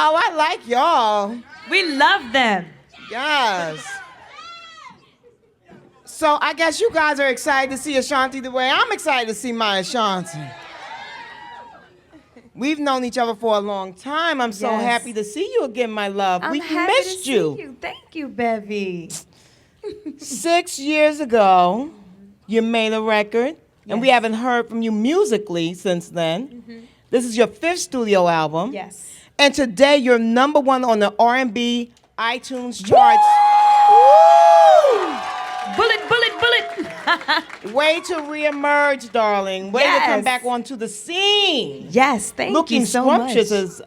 Oh, I like y'all. We love them. Yes. So I guess you guys are excited to see Ashanti the way I'm excited to see my Ashanti. We've known each other for a long time. I'm so happy to see you again, my love. I'm We've happy missed to see you. Thank you, Bevy. 6 years ago, you made a record, and we haven't heard from you musically since then. This is your 5th studio album. Yes. And today you're #1 on the R&B iTunes charts. Woo! Bullet, bullet, bullet. Way to reemerge, darling. Way to come back onto the scene. Yes, thank you so much. Looking scrumptious,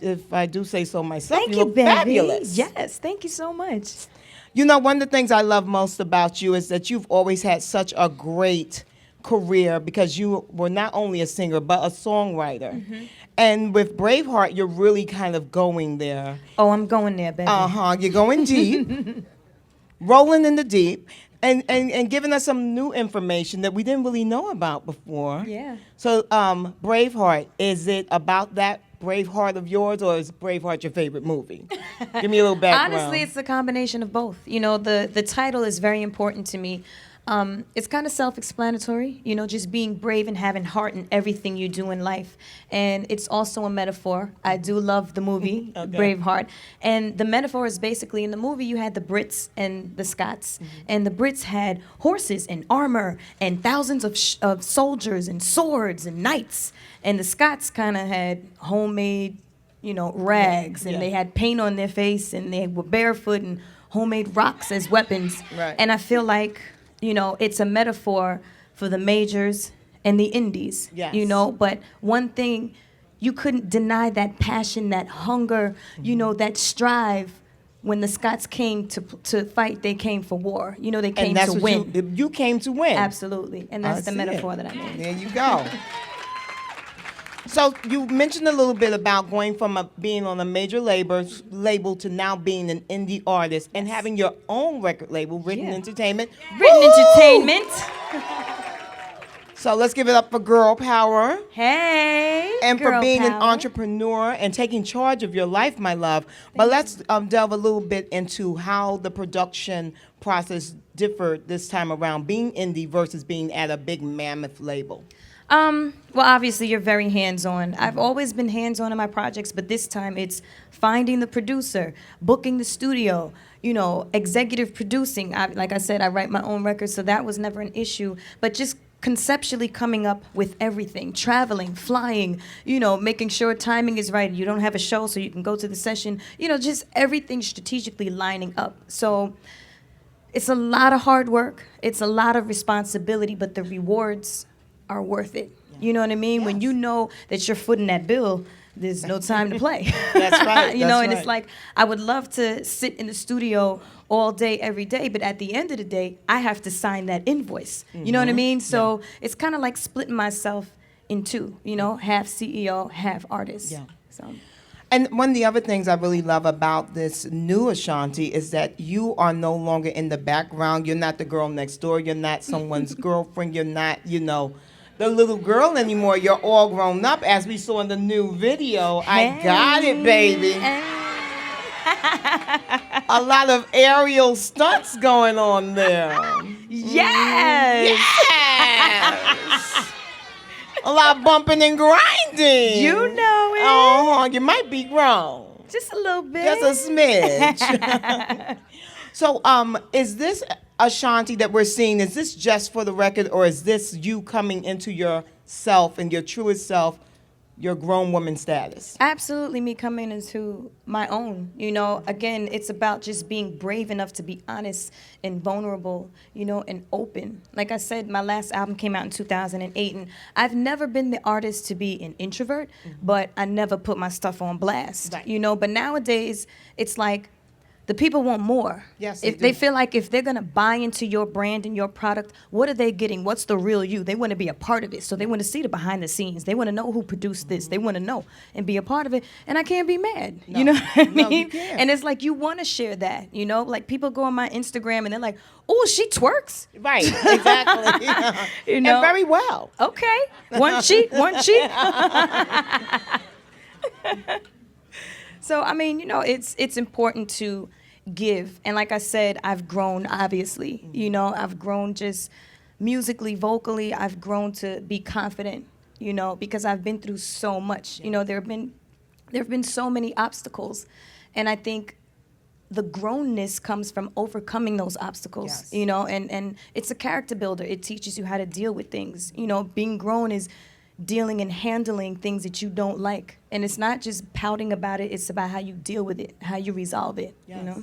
if I do say so myself. Thank you you, look baby. fabulous. Yes, thank you so much. You know, one of the things I love most about you is that you've always had such a great career because you were not only a singer, but a songwriter. And with Braveheart, you're really kind of going there. Oh, I'm going there, baby. You're going deep, rolling in the deep, and giving us some new information that we didn't really know about before. Yeah. So, Braveheart, is it about that Braveheart of yours, or is Braveheart your favorite movie? Give me a little background. Honestly, it's a combination of both. You know, the title is very important to me. It's kind of self-explanatory, you know, just being brave and having heart in everything you do in life. And it's also a metaphor. I do love the movie, Braveheart. And the metaphor is basically, in the movie, you had the Brits and the Scots. And the Brits had horses and armor and thousands of soldiers and swords and knights. And the Scots kind of had homemade, you know, rags. And they had paint on their face, and they were barefoot and homemade rocks as weapons. Right. And I feel like, you know, it's a metaphor for the majors and the indies, you know, but one thing, you couldn't deny that passion, that hunger, you know, that strive. When the Scots came to fight, they came for war. You know, they came to win. You came to win. Absolutely, and that's the metaphor that I made. There you go. So you mentioned a little bit about going from being on a major label to now being an indie artist and having your own record label, Written Entertainment. Written Entertainment. So let's give it up for girl power. Hey, and girl for being an power. entrepreneur and taking charge of your life, my love. But let's delve a little bit into how the production process differed this time around, being indie versus being at a big mammoth label. Well, obviously, you're very hands-on. I've always been hands-on in my projects, but this time it's finding the producer, booking the studio, you know, executive producing. Like I said, I write my own records, so that was never an issue. But just conceptually coming up with everything, traveling, flying, you know, making sure timing is right. You don't have a show, so you can go to the session. You know, just everything strategically lining up. So it's a lot of hard work. It's a lot of responsibility, but the rewards are worth it. You know what I mean? Yes. When you know that you're footing that bill, there's no time to play. That's right. You know, and it's like, I would love to sit in the studio all day, every day, but at the end of the day, I have to sign that invoice. You know what I mean? So it's kind of like splitting myself in two, you know, half CEO, half artist. Yeah. So. And one of the other things I really love about this new Ashanti is that you are no longer in the background. You're not the girl next door. You're not someone's girlfriend. You're not, you know, the little girl anymore. You're all grown up, as we saw in the new video. I got it, baby. A lot of aerial stunts going on there. Yes! Yes! A lot of bumping and grinding. You know it. Oh, you might be grown. Just a little bit. Just a smidge. So, is this Ashanti that we're seeing, is this just for the record, or is this you coming into yourself and your truest self, your grown woman status? Absolutely, me coming into my own. You know, again, it's about just being brave enough to be honest and vulnerable, you know, and open. Like I said, my last album came out in 2008, and I've never been the artist to be an introvert, but I never put my stuff on blast, you know. But nowadays, it's like, the people want more. Yes, if they feel like if they're gonna buy into your brand and your product, what are they getting? What's the real you? They want to be a part of it. So they want to see the behind the scenes. They want to know who produced this. They want to know and be a part of it. And I can't be mad. No. You know what I mean? No, you can't. And it's like, you want to share that. You know, like people go on my Instagram and they're like, "Oh, she twerks." Right, exactly. You know, and very well. Okay, one cheek, one cheek. So I mean, it's important to give, and like I said, I've grown. Obviously, I've grown just musically, vocally. I've grown to be confident. Because I've been through so much. There have been so many obstacles, and I think the grownness comes from overcoming those obstacles. Yes. And it's a character builder. It teaches you how to deal with things. Being grown is dealing and handling things that you don't like. And it's not just pouting about it, it's about how you deal with it, how you resolve it, Yes.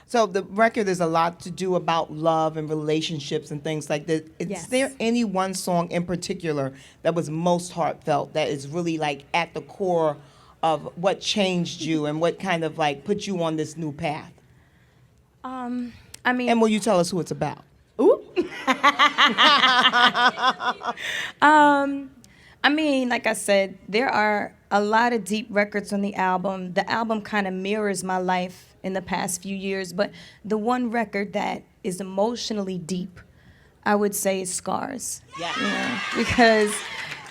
So the record is a lot to do about love and relationships and things like that. Is Yes. there any one song in particular that was most heartfelt, that is really like at the core of what changed you and what kind of like put you on this new path? I mean, And will you tell us who it's about? ooh. I mean, like I said, there are a lot of deep records on the album. The album kind of mirrors my life in the past few years, but the one record that is emotionally deep, I would say, is Scars. Yeah. Because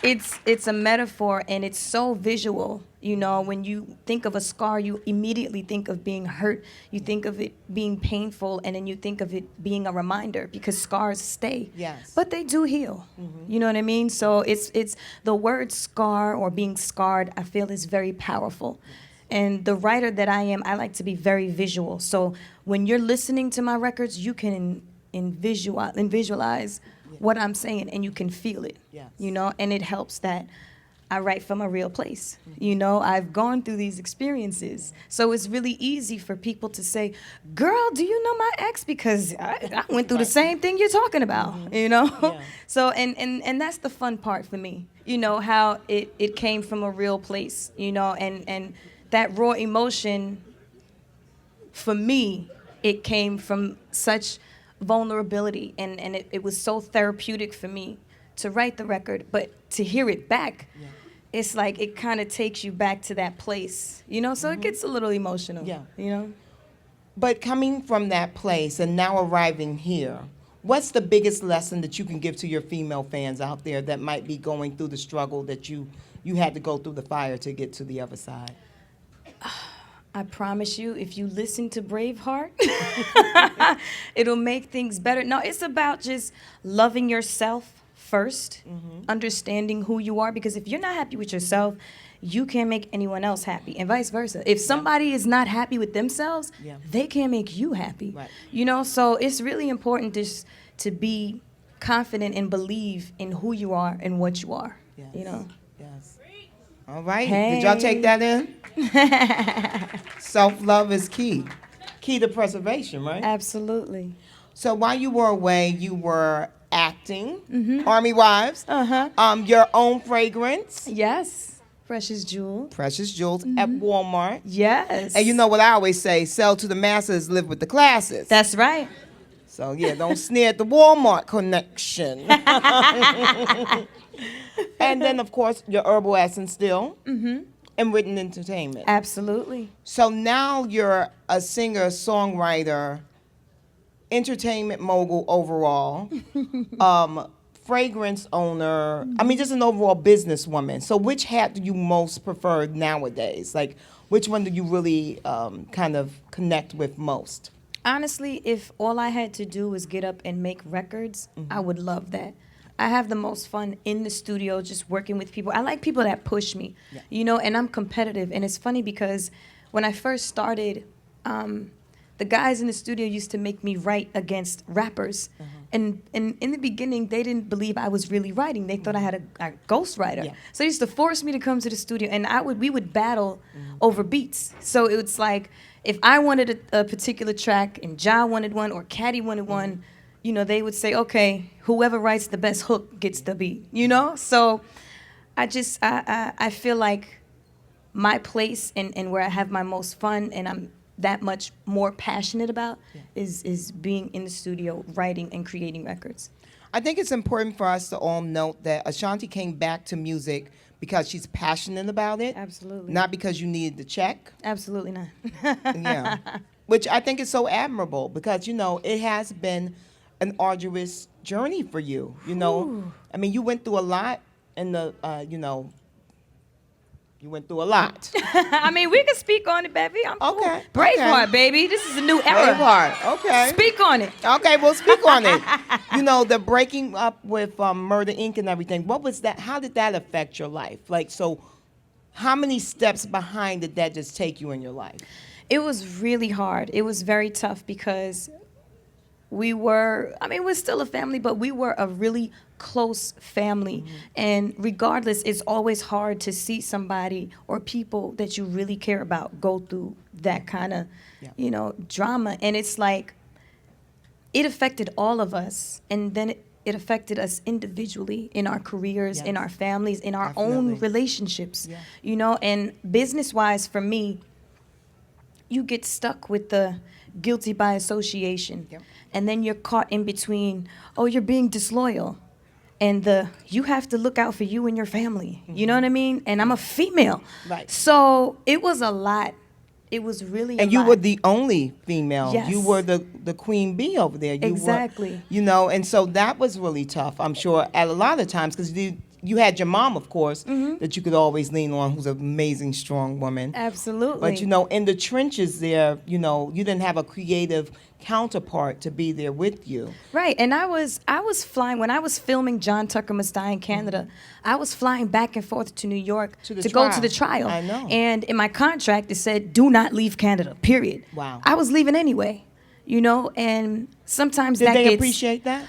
it's a metaphor and it's so visual. When you think of a scar, you immediately think of being hurt. You think of it being painful, and then you think of it being a reminder, because scars stay. Yes. But they do heal. You know what I mean? So it's the word scar or being scarred, I feel, is very powerful. And the writer that I am, I like to be very visual. So when you're listening to my records, you can visualize what I'm saying, and you can feel it. Yes. And it helps that I write from a real place. I've gone through these experiences. So it's really easy for people to say, girl, do you know my ex? Because I went through the same thing you're talking about, Yeah. So, and that's the fun part for me, how it came from a real place, and that raw emotion, for me, it came from such vulnerability, and it was so therapeutic for me to write the record, but to hear it back, it's like it kind of takes you back to that place, so it gets a little emotional. Yeah. But coming from that place and now arriving here, what's the biggest lesson that you can give to your female fans out there that might be going through the struggle that you had to go through the fire to get to the other side? I promise you, if you listen to Braveheart, it'll make things better. No, it's about just loving yourself first, understanding who you are, because if you're not happy with yourself, you can't make anyone else happy, and vice versa. If somebody is not happy with themselves, they can't make you happy. Right. So it's really important just to be confident and believe in who you are and what you are. Yes. Yes. All right. Hey. Did y'all take that in? Self-love is key. Key to preservation, right? Absolutely. So while you were away, you were acting, Army Wives, Uh-huh. your own fragrance, Yes. Precious Jewel. Precious Jewels, at Walmart. Yes. And you know what I always say, sell to the masses, live with the classes. That's right. So yeah, don't sneer at the Walmart connection. And then, of course, your herbal essence still, and written entertainment. Absolutely. So now you're a singer, songwriter, entertainment mogul overall, fragrance owner. I mean, just an overall businesswoman. So which hat do you most prefer nowadays? Like, which one do you really kind of connect with most? Honestly, if all I had to do was get up and make records, I would love that. I have the most fun in the studio just working with people. I like people that push me, and I'm competitive. And it's funny because when I first started, the guys in the studio used to make me write against rappers. And in the beginning, they didn't believe I was really writing. They thought I had a ghostwriter. Yeah. So they used to force me to come to the studio, and we would battle over beats. So it was like, if I wanted a particular track and Ja wanted one or Caddy wanted one, they would say, okay, whoever writes the best hook gets the beat, So I feel like my place and where I have my most fun and I'm that much more passionate about is being in the studio, writing and creating records. I think it's important for us to all note that Ashanti came back to music because she's passionate about it. Absolutely. Not because you needed the check. Absolutely not. Yeah. Which I think is so admirable because, it has been an arduous journey for you, Ooh. I mean, you went through a lot in the, You went through a lot. I mean, we can speak on it, baby. I'm cool. Okay. Braveheart, baby. This is a new era. Braveheart. Okay. Speak on it. Okay, we'll speak on it. You know, the breaking up with Murder Inc. and everything. What was that? How did that affect your life? Like, so how many steps behind did that just take you in your life? It was really hard. It was very tough because we're still a family, but we were a really close family. And regardless, it's always hard to see somebody or people that you really care about go through that kind of, drama. And it's like, it affected all of us. And then it affected us individually in our careers, in our families, in our own relationships, and business-wise for me, you get stuck with the guilty by association. And then you're caught in between, oh, you're being disloyal. And you have to look out for you and your family. You know what I mean? And I'm a female. Right. So it was a lot. It was really a lot. And you were the only female. Yes. You were the queen bee over there. You Exactly. were, and so that was really tough, I'm sure, at a lot of times, because you had your mom, of course, that you could always lean on, who's an amazing, strong woman. Absolutely. But, in the trenches there, you didn't have a creative counterpart to be there with you. Right, and I was flying, when I was filming John Tucker Must Die in Canada, I was flying back and forth to New York to go to the trial. I know. And in my contract, it said, do not leave Canada, period. Wow. I was leaving anyway, and sometimes Did that they gets... appreciate that?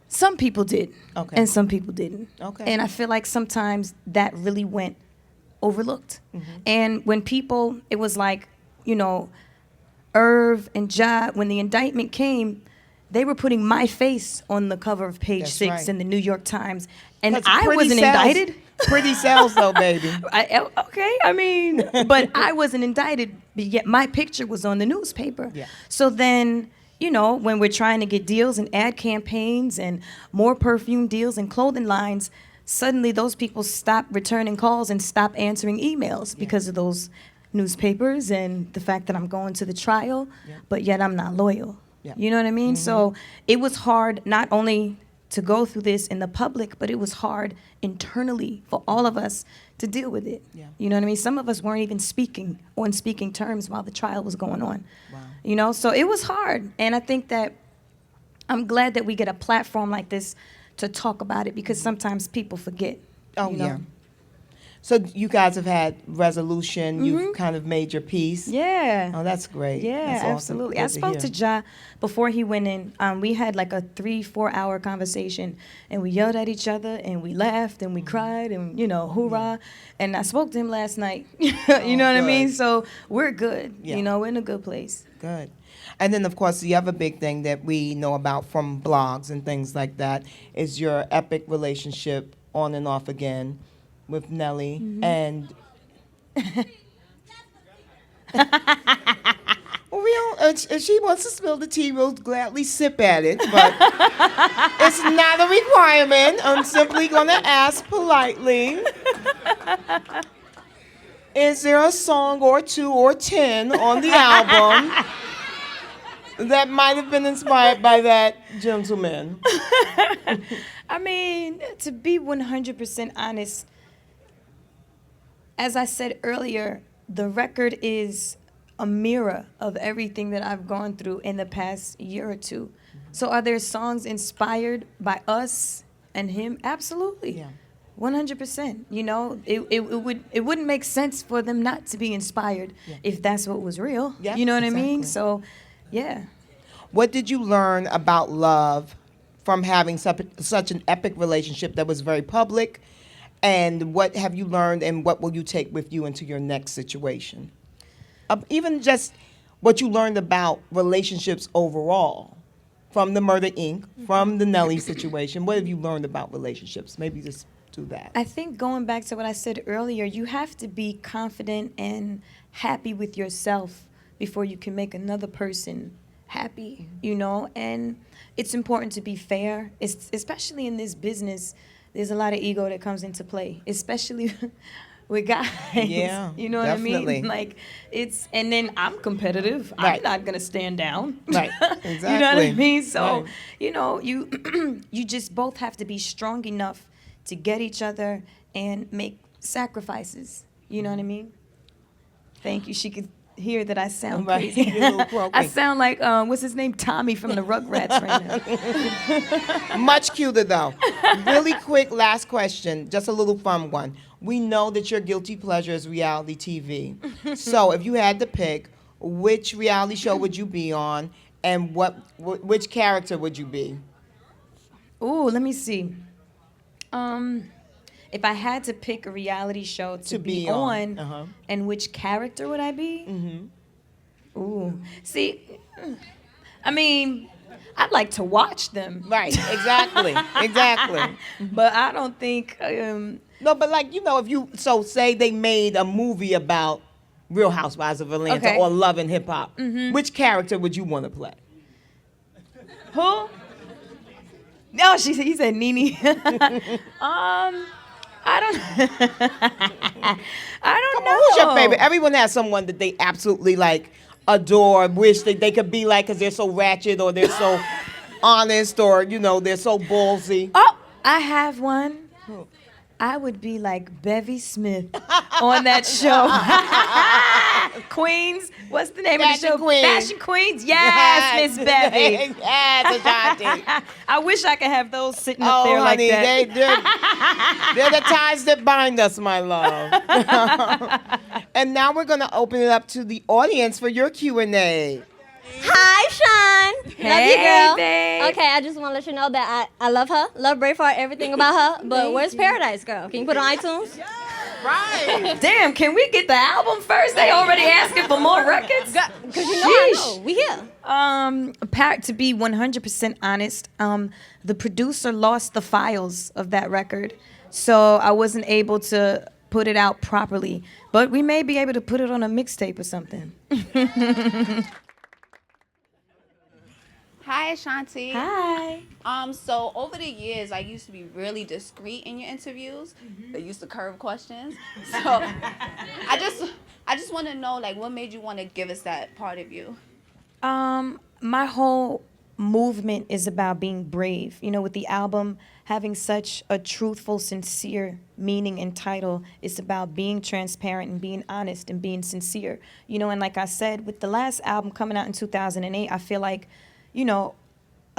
Some people did, Okay. and some people didn't. Okay. And I feel like sometimes that really went overlooked. And when people, it was like, Irv and Ja, when the indictment came, they were putting my face on the cover of Page That's 6 right. in the New York Times. And 'Cause I pretty wasn't sells. indicted. Pretty sells, though, baby. But I wasn't indicted, but yet my picture was on the newspaper. Yeah. So then, when we're trying to get deals and ad campaigns and more perfume deals and clothing lines, suddenly those people stop returning calls and stop answering emails because of those newspapers and the fact that I'm going to the trial, but yet I'm not loyal. Yeah. You know what I mean? So it was hard not only to go through this in the public, but it was hard internally for all of us to deal with it. Yeah. You know what I mean? Some of us weren't even speaking on speaking terms while the trial was going on. Wow. So it was hard. And I think that I'm glad that we get a platform like this to talk about it, because sometimes people forget. Oh, you know? yeah. So you guys have had resolution. You've kind of made your peace. Yeah. Oh, that's great. Yeah, That's awesome. absolutely. Good I spoke hear. to Ja before he went in. We had like a 3-4 hour conversation, and we yelled at each other, and we laughed, and we cried, and hoorah. And I spoke to him last night. You know what I mean? good. So we're good. Yeah. We're in a good place. Good. And then, of course, the other big thing that we know about from blogs and things like that is your epic relationship on and off again with Nelly. And well, we don't, if she wants to spill the tea, we'll gladly sip at it, but it's not a requirement. I'm simply going to ask politely. Is there a song or 2 or 10 on the album that might have been inspired by that gentleman? I mean, to be 100% honest, as I said earlier, the record is a mirror of everything that I've gone through in the past year or two. So are there songs inspired by us and him? Absolutely. Yeah. 100%. It wouldn't make sense for them not to be inspired if that's what was real. Yeah, You know what I mean? exactly. So, yeah. What did you learn about love from having such an epic relationship that was very public? And what have you learned, and what will you take with you into your next situation? Even just what you learned about relationships overall, from the Murder Inc., from the Nelly situation. What have you learned about relationships? Maybe just do that. I think going back to what I said earlier, you have to be confident and happy with yourself before you can make another person happy, and it's important to be fair, especially in this business. There's a lot of ego that comes into play, especially with guys. Yeah, You know definitely. what I mean? Like, and then I'm competitive. Right. I'm not going to stand down. Right, You know what I exactly. mean? So, Right. you just both have to be strong enough to get each other and make sacrifices, You know what I mean? Thank you. She could hear that I sound Right. crazy. You're a little croaky. I sound like, what's his name? Tommy from the Rugrats right now. Much cuter though. Really quick last question, just a little fun one. We know that your guilty pleasure is reality TV. So if you had to pick, which reality show would you be on, and which character would you be? Ooh, let me see. If I had to pick a reality show to be on, Uh-huh. and which character would I be? Ooh, see, I mean, I'd like to watch them, Right. Exactly. Exactly. but I don't think. No, but like say they made a movie about Real Housewives of Atlanta Okay. or Love and Hip Hop. Which character would you want to play? Who? No, he said Nene. I don't. I don't know. Who's your favorite? Everyone has someone that they absolutely like adore, wish that they could be like because they're so ratchet or they're so honest or they're so ballsy. Oh, I have one. I would be like Bevy Smith on that show. Queens. What's the name of the show? Queen. Fashion Queens. Yes, Miss Bevy. Yes, Ashanti. I wish I could have those sitting up there honey, like that. they're the ties that bind us, my love. And now we're going to open it up to the audience for your Q&A. Hi, Sean. Love Hey, you, girl. babe. Okay, I just want to let you know that I love her. Love Braveheart, everything about her. But where's Paradise, girl? Can you put it on iTunes? Right. Damn, can we get the album first? They already asking for more records. Because I know. We here. To be 100% honest, the producer lost the files of that record, so I wasn't able to put it out properly. But we may be able to put it on a mixtape or something. Hi, Ashanti. Hi. So over the years, I used to be really discreet in your interviews. They used to curve questions. So I just want to know, like, what made you want to give us that part of you? My whole movement is about being brave. With the album having such a truthful, sincere meaning and title, it's about being transparent and being honest and being sincere. And like I said, with the last album coming out in 2008, I feel like, a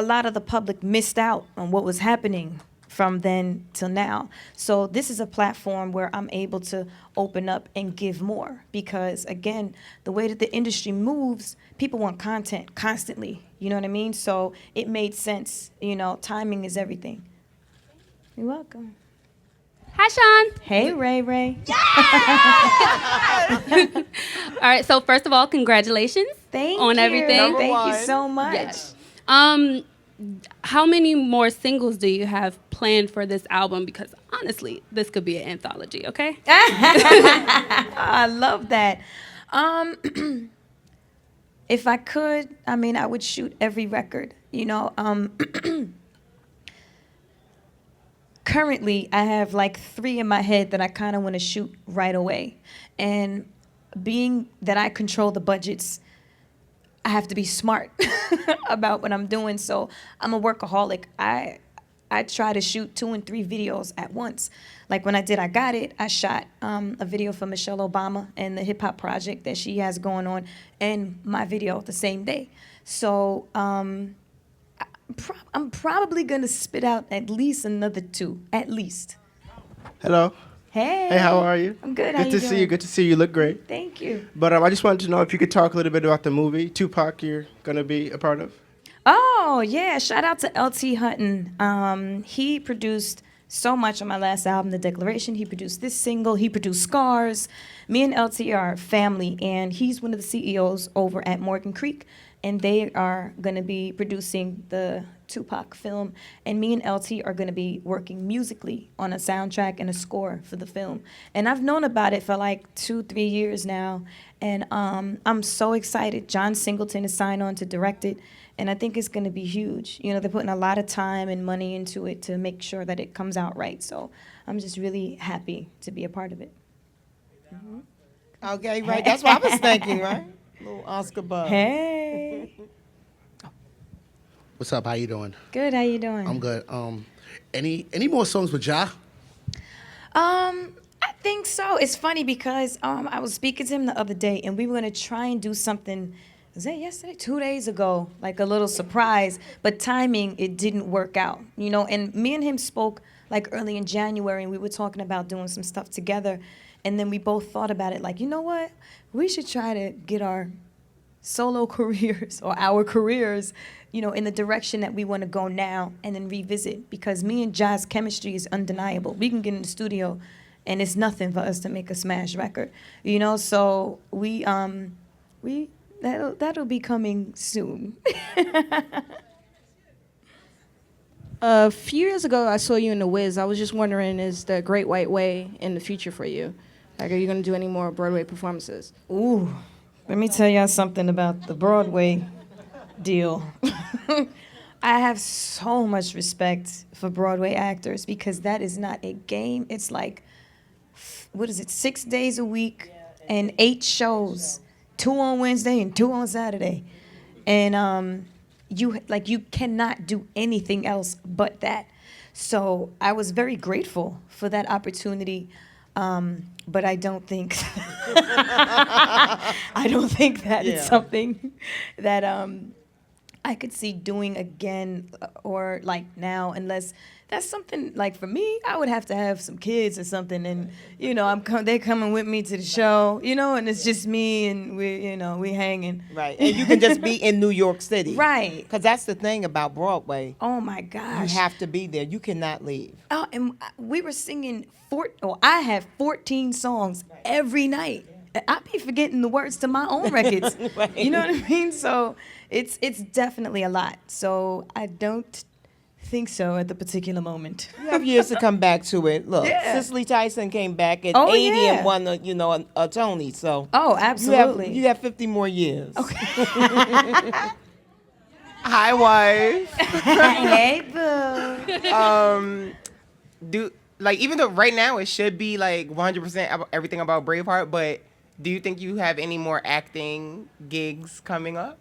lot of the public missed out on what was happening from then till now. So this is a platform where I'm able to open up and give more because, again, the way that the industry moves, people want content constantly. You know what I mean? So it made sense. Timing is everything. You're welcome. Hi, Sean. Hey, Ray Ray. All right, so first of all, congratulations Thank on you. everything. Thank you so much. Yes. How many more singles do you have planned for this album? Because honestly, this could be an anthology, okay? I love that. If I could, I would shoot every record. Currently, I have like 3 in my head that I kind of want to shoot right away. And being that I control the budgets, I have to be smart about what I'm doing. So I'm a workaholic. I try to shoot 2 and 3 videos at once. Like when I did I Got It, I shot a video for Michelle Obama and the hip hop project that she has going on, and my video the same day. So I'm probably gonna spit out at least another 2, at least. Hello. Hey. Hey, how are you? I'm good. How Good you to see doing? you. Good to see you. You look great. Thank you. But I just wanted to know if you could talk a little bit about the movie Tupac you're going to be a part of. Oh, yeah. Shout out to LT Hutton. He produced so much on my last album, The Declaration. He produced this single. He produced Scars. Me and LT are family, and he's one of the CEOs over at Morgan Creek, and they are going to be producing the Tupac film, and me and LT are going to be working musically on a soundtrack and a score for the film. And I've known about it for like 2-3 years now, and I'm so excited. John Singleton is signed on to direct it, and I think it's going to be huge. They're putting a lot of time and money into it to make sure that it comes out right. So I'm just really happy to be a part of it. Okay, right. That's what I was thinking, right? Little Oscar buzz. Hey. What's up? How you doing? Good. How you doing? I'm good. Any more songs with Ja? I think so. It's funny because I was speaking to him the other day, and we were gonna try and do something. Was that yesterday? 2 days ago, like a little surprise. But timing, it didn't work out, you know. And me and him spoke like early in January, and we were talking about doing some stuff together. And then we both thought about it, like, you know what? We should try to get our solo careers or our careers, you know, in the direction that we want to go now, and then revisit. Because me and Jai's chemistry is undeniable. We can get in the studio, and it's nothing for us to make a smash record, you know. So that'll be coming soon. A few years ago, I saw you in The Wiz. I was just wondering, is the Great White Way in the future for you? Like, are you going to do any more Broadway performances? Ooh, let me tell y'all something about the Broadway deal. I have so much respect for Broadway actors because that is not a game. It's like, what is it, 6 days a week and 8 shows, 2 on Wednesday and 2 on Saturday. And you cannot do anything else but that. So I was very grateful for that opportunity. But I don't think that it's something that I could see doing again or like now, unless that's something like for me, I would have to have some kids or something, and you know, they're coming with me to the show, you know, and it's just me and we hanging. Right, and you can just be in New York City. Right. Because that's the thing about Broadway. Oh my gosh. You have to be there. You cannot leave. Oh, and we were singing I had 14 songs every night. I be forgetting the words to my own records. Right. You know what I mean? So it's definitely a lot. So I don't think so at the particular moment. You have years to come back to it. Look, Yeah. Cicely Tyson came back at Oh, 80 yeah. and won a Tony. So Oh, absolutely. you have 50 more years. Okay. Hi, wife. Hey, boo. Even though right now it should be like 100% everything about Braveheart, but do you think you have any more acting gigs coming up?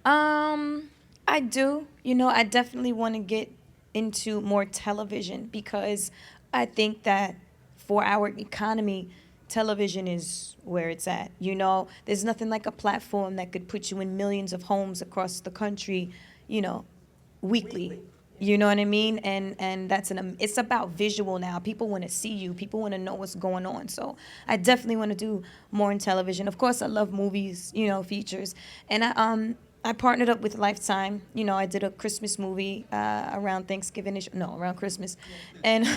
I do. You know, I definitely want to get into more television because I think that for our economy, television is where it's at. You know, there's nothing like a platform that could put you in millions of homes across the country, you know, weekly. You know what I mean? And it's about visual now. People want to see you. People want to know what's going on. So I definitely want to do more in television. Of course, I love movies, you know, features. And I partnered up with Lifetime. You know, I did a Christmas movie around around Christmas. And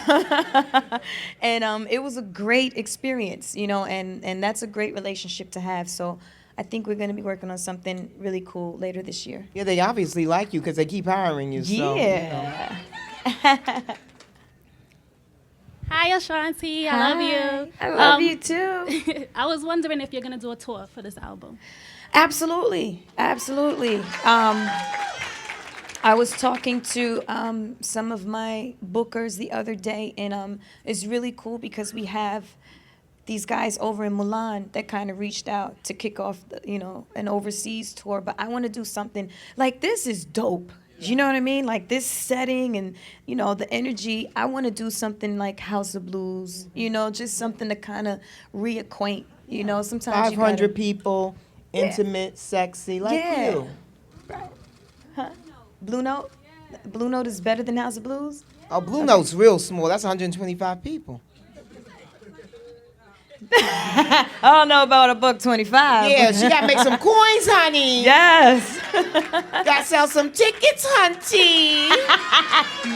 and it was a great experience, you know, and that's a great relationship to have. So I think we're going to be working on something really cool later this year. Yeah, they obviously like you because they keep hiring you. So, Yeah. Hi, Ashanti. I love you. I love you too. I was wondering if you're going to do a tour for this album. Absolutely. Absolutely. I was talking to some of my bookers the other day, and it's really cool because we have these guys over in Milan that kind of reached out to kick off, an overseas tour. But I want to do something like this is dope. You know what I mean? Like this setting and, you know, the energy. I want to do something like House of Blues, you know, just something to kind of reacquaint, you know, sometimes 500 people, intimate, sexy, like you. Right. Huh? Blue Note? Blue Note is better than House of Blues? Oh, Blue Note's real small. That's 125 people. I don't know about a $1.25. Yeah, she got to make some coins, honey. Yes. Got to sell some tickets, hunty.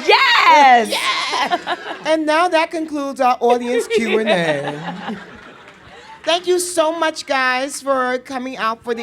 Yes. Yeah. And now that concludes our audience Q&A. Thank you so much, guys, for coming out for the